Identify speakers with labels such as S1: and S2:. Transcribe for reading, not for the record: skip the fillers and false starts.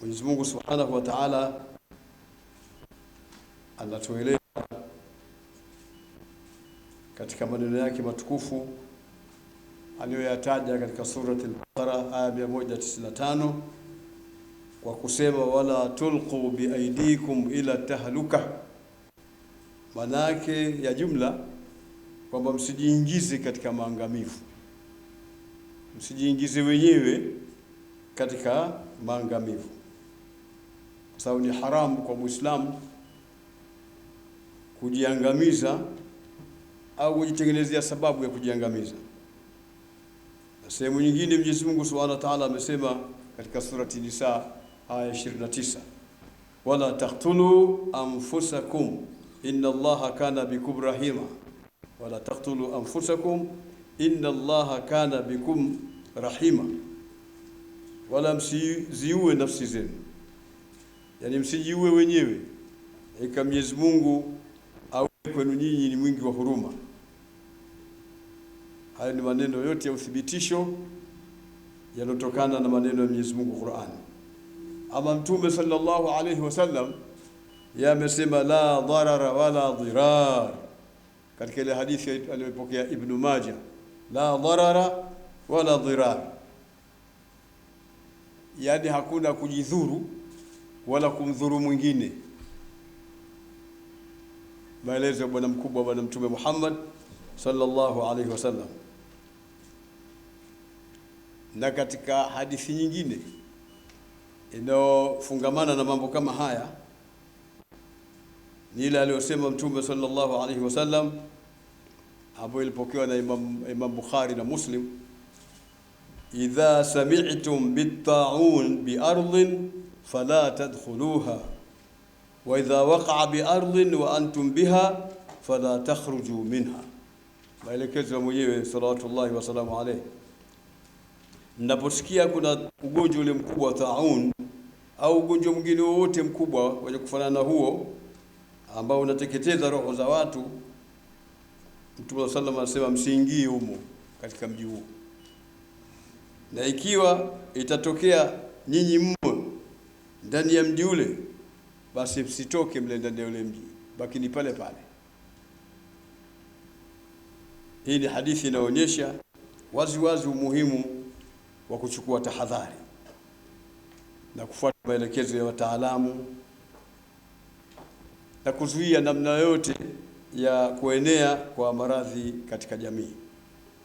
S1: Mwenyezi Mungu Subhanahu wa Ta'ala anatueleza katika maneno yake matukufu aliyoyataja katika surati al-Baqara aya 195 kwa kusema wala tulqu biaidikum ila tahluka. Manake ya jumla kwamba msijiingize katika maangamivu, msijiingize wenyewe katika maangamivu, kwa sababu ni haramu kwa Muislamu kujiangamiza au kujitengenezea sababu ya kujiangamiza. Na sehemu nyingine Mwenyezi Mungu Subhanahu wa Ta'ala amesema katika surati Nisa aya 29, wala taqtulu anfusakum inna Allaha kana bikum rahima. Wala taqtulu anfusakum inna Allaha kana bikum rahima, wala msiziue nafsi zenu, yani msijiue wenyewe, ika Mwenyezi Mungu au kwenu nyinyi ni mwingi wa huruma. Haya ni maneno yote ya uthibitisho yanotokana na maneno ya Mwenyezi Mungu Qur'an. Ama Mtume sallallahu alayhi wasallam yamesema la dharara wala dhirar katika ile hadithi aliyopokea Ibn Majah, la dharara wala dhirar, yani hakuna kujidhuru wala kumdhuru mwingine. Maelezo ya bwana mkubwa bwana Mtume Muhammad sallallahu alayhi wasallam. Na katika hadithi nyingine inayofungamana na mambo kama haya ni ile aliyosema Mtume sallallahu alayhi wasallam, ambayo ilipokewa na Imam Bukhari na Muslim, idha sami'tum bit-ta'un bi ardhin fala tadkhuluha wa idha waqa'a bi ardhin wa antum biha fala takhruju minha. Maelekezo mwenyewe salawatullahi wa salamu alayhi. Mnaposikia kuna ugonjwa ule mkubwa ta'un au ugonjwa mwingine wote mkubwa wenye kufanana na huo ambao unateketeza roho za watu, Mtume sallallahu alayhi wasallam msiingie humo katika mji huo. Na ikiwa itatokea nyinyi mmo ndani ya mji ule, basi msitoke mle ndani ya ule mji, bakini pale pale. Hii ni hadithi inaonyesha wazi wazi umuhimu wa kuchukua tahadhari na kufuata maelekezo ya wataalamu na kuzuia namna yote ya kuenea kwa maradhi katika jamii.